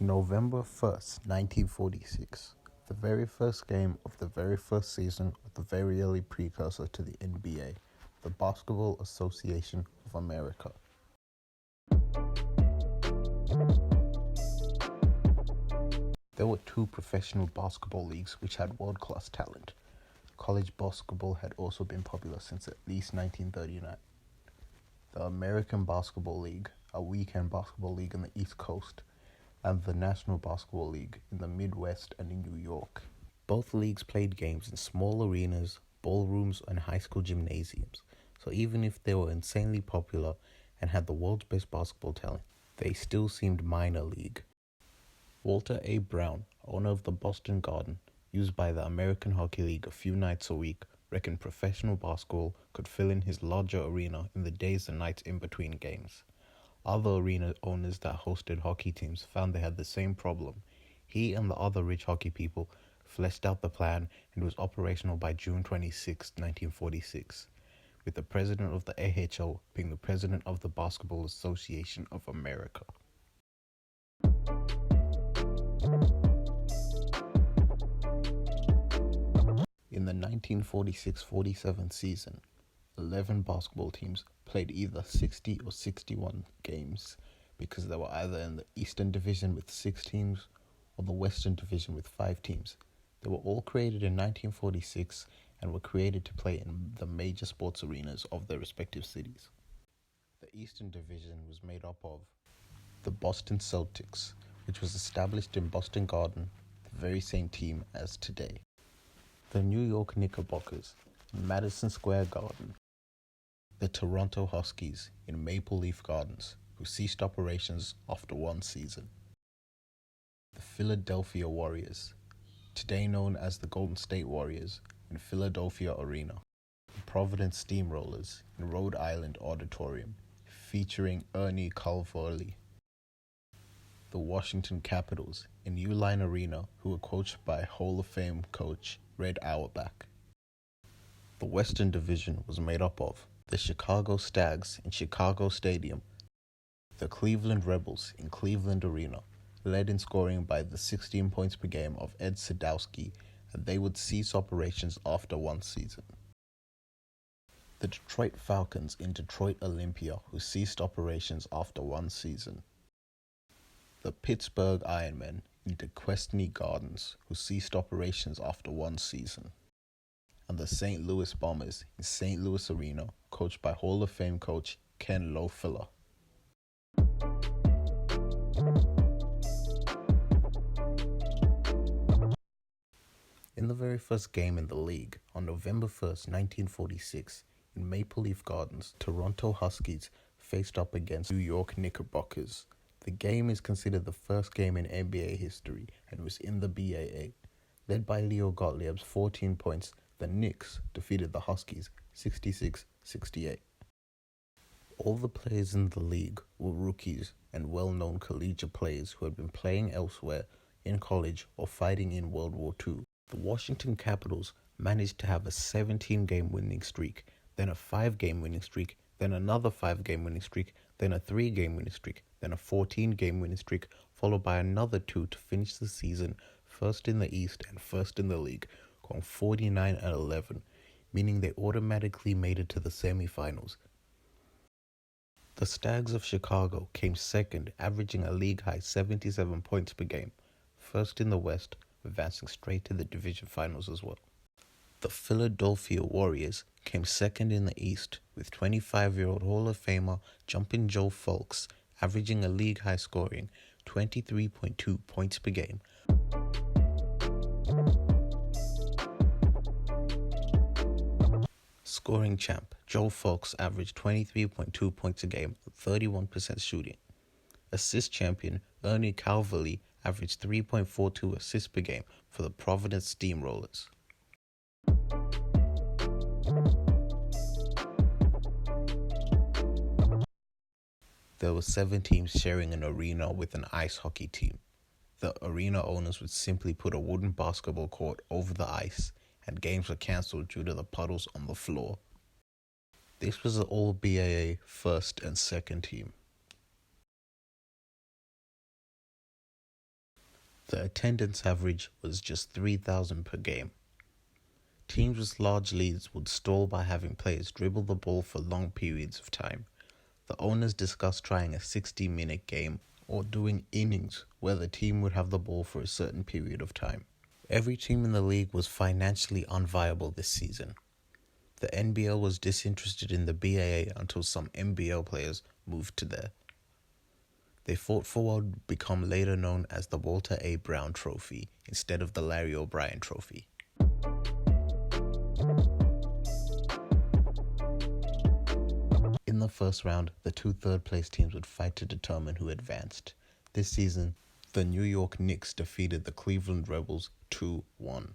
November 1st, 1946, the very first game of the very first season of the very early precursor to the NBA, the Basketball Association of America. There were two professional basketball leagues which had world-class talent. College basketball had also been popular since at least 1939. The American Basketball League, a weekend basketball league on the East Coast, and the National Basketball League in the Midwest and in New York. Both leagues played games in small arenas, ballrooms, and high school gymnasiums, so even if they were insanely popular and had the world's best basketball talent, they still seemed minor league. Walter A. Brown, owner of the Boston Garden, used by the American Hockey League a few nights a week, reckoned professional basketball could fill in his larger arena in the days and nights in between games. Other arena owners that hosted hockey teams found they had the same problem. He and the other rich hockey people fleshed out the plan and was operational by June 26, 1946, with the president of the AHL being the president of the Basketball Association of America. In the 1946-47 season, 11 basketball teams played either 60 or 61 games because they were either in the Eastern Division with 6 teams or the Western Division with 5 teams. They were all created in 1946 and were created to play in the major sports arenas of their respective cities. The Eastern Division was made up of the Boston Celtics, which was established in Boston Garden, the very same team as today. The New York Knickerbockers in Madison Square Garden. The Toronto Huskies in Maple Leaf Gardens, who ceased operations after one season. The Philadelphia Warriors, today known as the Golden State Warriors, in Philadelphia Arena. The Providence Steamrollers in Rhode Island Auditorium, featuring Ernie Calvarelli. The Washington Capitals in Uline Arena, who were coached by Hall of Fame coach Red Auerbach. The Western Division was made up of the Chicago Stags in Chicago Stadium, the Cleveland Rebels in Cleveland Arena, led in scoring by the 16 points per game of Ed Sadowski, and they would cease operations after one season. The Detroit Falcons in Detroit Olympia, who ceased operations after one season. The Pittsburgh IRONMEN in DeQuestney Gardens, who ceased operations after one season. And the St. Louis Bombers in St. Louis Arena, coached by Hall of Fame coach Ken Lofiller. In the very first game in the league, on November 1st, 1946, in Maple Leaf Gardens, Toronto Huskies faced up against New York Knickerbockers. The game is considered the first game in NBA history and was in the BAA. Led by Leo Gottlieb's 14 points, the Knicks defeated the Huskies 66-68. All the players in the league were rookies and well-known collegiate players who had been playing elsewhere in college or fighting in World War II. The Washington Capitals managed to have a 17-game winning streak, then a 5-game winning streak, then another 5-game winning streak, then a 3-game winning streak, then a 14-game winning streak, followed by another 2 to finish the season first in the East and first in the league, going 49-11, meaning they automatically made it to the semifinals. The Stags of Chicago came second, averaging a league-high 77 points per game, first in the West, advancing straight to the division finals as well. The Philadelphia Warriors came second in the East, with 25-year-old Hall of Famer Jumpin' Joe Fulks averaging a league-high scoring 23.2 points per game. Scoring champ Joe Fulks averaged 23.2 points a game, 31% shooting. Assist champion Ernie Calvarelli averaged 3.42 assists per game for the Providence Steamrollers. There were 7 teams sharing an arena with an ice hockey team. The arena owners would simply put a wooden basketball court over the ice, and games were cancelled due to the puddles on the floor. This was the All-BAA first and second team. The attendance average was just 3,000 per game. Teams with large leads would stall by having players dribble the ball for long periods of time. The owners discussed trying a 60-minute game or doing innings where the team would have the ball for a certain period of time. Every team in the league was financially unviable this season. The NBL was disinterested in the BAA until some NBL players moved to there. They fought for what would become later known as the Walter A. Brown Trophy instead of the Larry O'Brien Trophy. In the first round, the two third-place teams would fight to determine who advanced. This season, the New York Knicks defeated the Cleveland Rebels 2-1.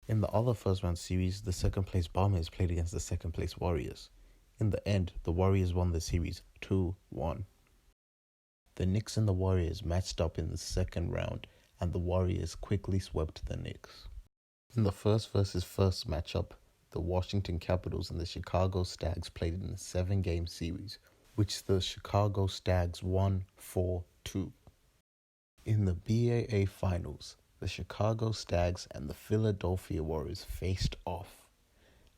In the other first-round series, the second-place Bombers played against the second-place Warriors. In the end, the Warriors won the series 2-1. The Knicks and the Warriors matched up in the second round, and the Warriors quickly swept the Knicks. In the first versus first matchup, the Washington Capitals and the Chicago Stags played in a 7-game series, which the Chicago Stags won 4-2. In the BAA Finals, the Chicago Stags and the Philadelphia Warriors faced off,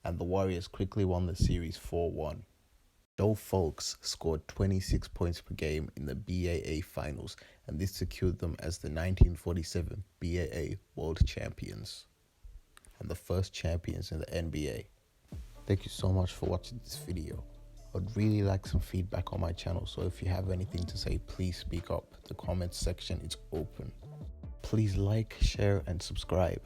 and the Warriors quickly won the series 4-1. Joe Fulks scored 26 points per game in the BAA Finals, and this secured them as the 1947 BAA World Champions and the first champions in the NBA. Thank you so much for watching this video. I'd really like some feedback on my channel, so if you have anything to say, please speak up. The comments section is open. Please like, share, and subscribe.